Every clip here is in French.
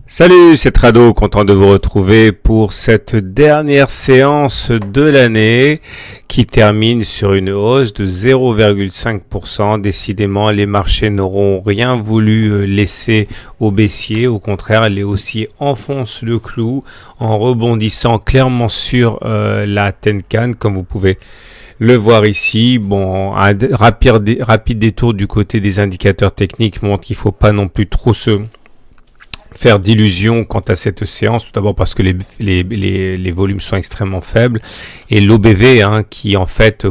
Salut, c'est Trado, content de vous retrouver pour cette dernière séance de l'année qui termine sur une hausse de 0,5%. Décidément, les marchés n'auront rien voulu laisser au baissier. Au contraire, les haussiers enfoncent le clou en rebondissant clairement sur la Tenkan, comme vous pouvez le voir ici. Bon, un rapide détour du côté des indicateurs techniques montre qu'il ne faut pas non plus trop se faire d'illusions quant à cette séance, tout d'abord parce que les volumes sont extrêmement faibles, et l'OBV qui en fait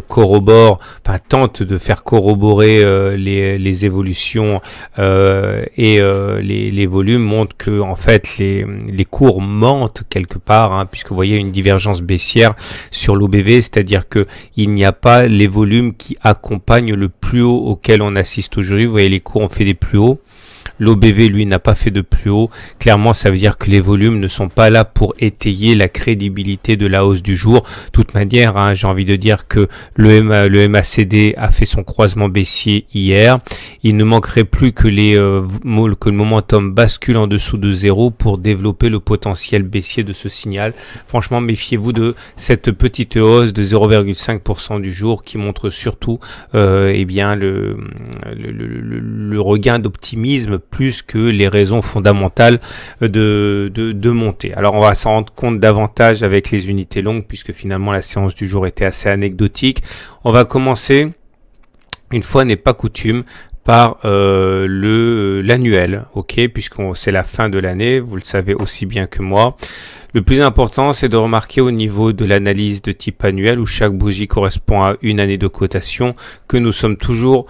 tente de faire corroborer les évolutions et les volumes montrent que en fait les cours mentent quelque part, puisque vous voyez une divergence baissière sur l'OBV, c'est-à-dire que il n'y a pas les volumes qui accompagnent le plus haut auquel on assiste aujourd'hui. Vous voyez, les cours ont fait des plus hauts. L'OBV, lui, n'a pas fait de plus haut. Clairement, ça veut dire que les volumes ne sont pas là pour étayer la crédibilité de la hausse du jour. De toute manière, j'ai envie de dire que le MACD a fait son croisement baissier hier. Il ne manquerait plus que le momentum bascule en dessous de 0 pour développer le potentiel baissier de ce signal. Franchement, méfiez-vous de cette petite hausse de 0,5% du jour qui montre surtout le regain d'optimisme plus que les raisons fondamentales de montée. Alors on va s'en rendre compte davantage avec les unités longues, puisque finalement la séance du jour était assez anecdotique. On va commencer, une fois n'est pas coutume, par l'annuel, puisque c'est la fin de l'année, vous le savez aussi bien que moi. Le plus important, c'est de remarquer au niveau de l'analyse de type annuel, où chaque bougie correspond à une année de cotation, que nous sommes toujours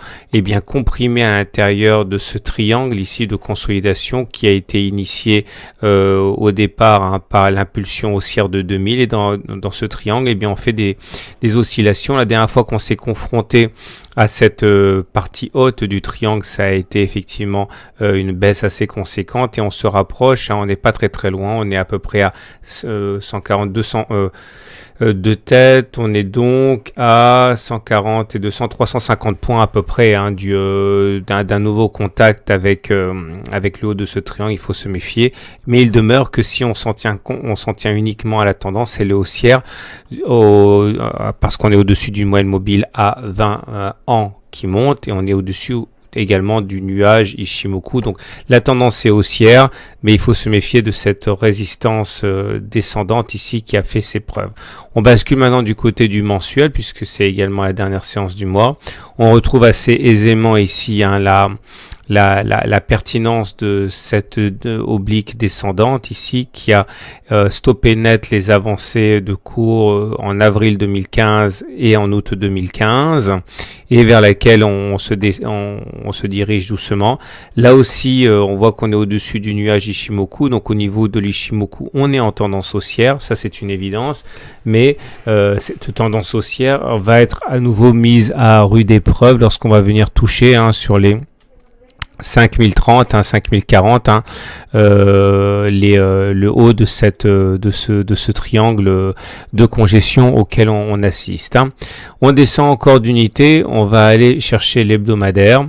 comprimés à l'intérieur de ce triangle ici de consolidation qui a été initié au départ par l'impulsion haussière de 2000. Et dans ce triangle, on fait des oscillations. La dernière fois qu'on s'est confronté à cette partie haute du triangle, ça a été effectivement une baisse assez conséquente, et on se rapproche, on n'est pas très loin, on est à peu près à 140, 200 de tête, on est donc à 140 et 200, 350 points à peu près d'un nouveau contact avec le haut de ce triangle. Il faut se méfier, mais il demeure que si on s'en tient uniquement à la tendance, elle est haussière, parce qu'on est au-dessus d'une moyenne mobile à 20 ans qui monte, et on est au-dessus également du nuage Ishimoku. Donc la tendance est haussière, mais il faut se méfier de cette résistance descendante ici qui a fait ses preuves. On bascule maintenant du côté du mensuel, puisque c'est également la dernière séance du mois. On retrouve assez aisément ici la pertinence de cette oblique descendante ici qui a stoppé net les avancées de cours en avril 2015 et en août 2015, et vers laquelle on se dirige doucement. Là aussi, on voit qu'on est au-dessus du nuage Ishimoku, donc au niveau de l'Ishimoku, on est en tendance haussière, ça c'est une évidence, mais cette tendance haussière va être à nouveau mise à rude épreuve lorsqu'on va venir toucher sur les 5030, 5040, le haut de ce triangle de congestion auquel on assiste. On descend encore d'unité, on va aller chercher l'hebdomadaire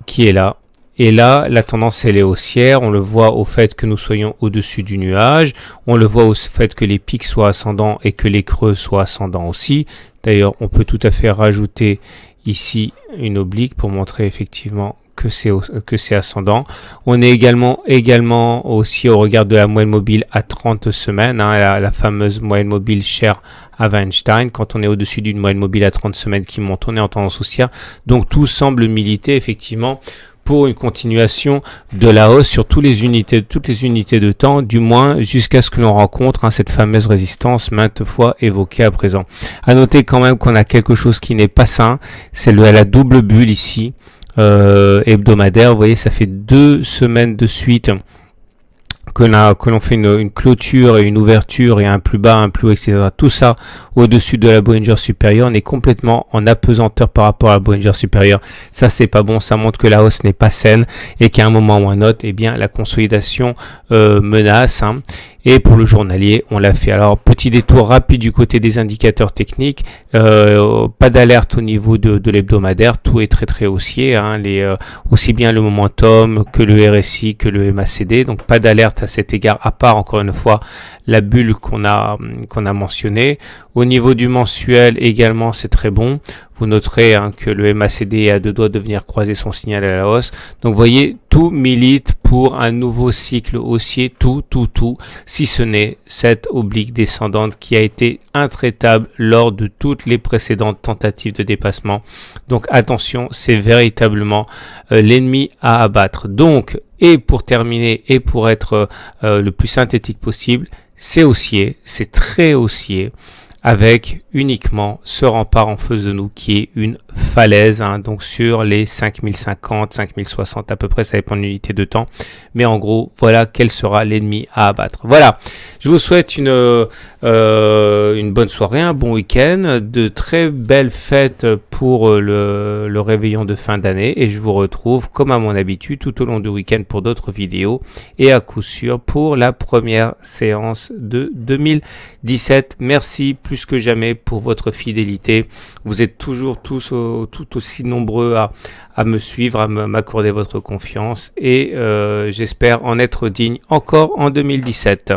qui est là. Et là, la tendance, elle est haussière. On le voit au fait que nous soyons au-dessus du nuage. On le voit au fait que les pics soient ascendants et que les creux soient ascendants aussi. D'ailleurs, on peut tout à fait rajouter ici une oblique pour montrer effectivement que c'est ascendant. On est également aussi au regard de la moyenne mobile à 30 semaines, la fameuse moyenne mobile chère à Weinstein. Quand on est au-dessus d'une moyenne mobile à 30 semaines qui monte, on est en tendance haussière. Donc tout semble militer effectivement pour une continuation de la hausse sur toutes les unités de temps, du moins jusqu'à ce que l'on rencontre cette fameuse résistance maintes fois évoquée à présent. À noter quand même qu'on a quelque chose qui n'est pas sain, c'est la double bulle ici, hebdomadaire. Vous voyez, ça fait 2 semaines de suite que l'on fait une clôture et une ouverture et un plus bas, un plus haut, etc. Tout ça au-dessus de la Bollinger supérieure. On est complètement en apesanteur par rapport à la Bollinger supérieure. Ça, c'est pas bon. Ça montre que la hausse n'est pas saine et qu'à un moment ou un autre, eh bien, la consolidation menace. Et pour le journalier, on l'a fait. Alors, petit détour rapide du côté des indicateurs techniques. Pas d'alerte au niveau de l'hebdomadaire. Tout est très haussier. Hein, aussi bien le momentum que le RSI que le MACD. Donc, pas d'alerte à cet égard, à part, encore une fois, la bulle qu'on a mentionnée. Au niveau du mensuel également, c'est très bon. Vous noterez que le MACD est à deux doigts de venir croiser son signal à la hausse. Donc, vous voyez, tout milite pour un nouveau cycle haussier, tout, si ce n'est cette oblique descendante qui a été intraitable lors de toutes les précédentes tentatives de dépassement. Donc, attention, c'est véritablement l'ennemi à abattre. Donc, et pour terminer, et pour être le plus synthétique possible, c'est haussier, c'est très haussier, avec uniquement ce rempart en face de nous qui est une falaise, donc sur les 5050, 5060 à peu près, ça dépend de l'unité de temps, mais en gros, voilà quel sera l'ennemi à abattre. Voilà, je vous souhaite une bonne soirée, un bon week-end, de très belles fêtes pour le réveillon de fin d'année, et je vous retrouve comme à mon habitude tout au long du week-end pour d'autres vidéos, et à coup sûr pour la première séance de 2017. Merci plus que jamais pour votre fidélité. Vous êtes toujours tous tout aussi nombreux à me suivre, à m'accorder votre confiance, et j'espère en être digne encore en 2017.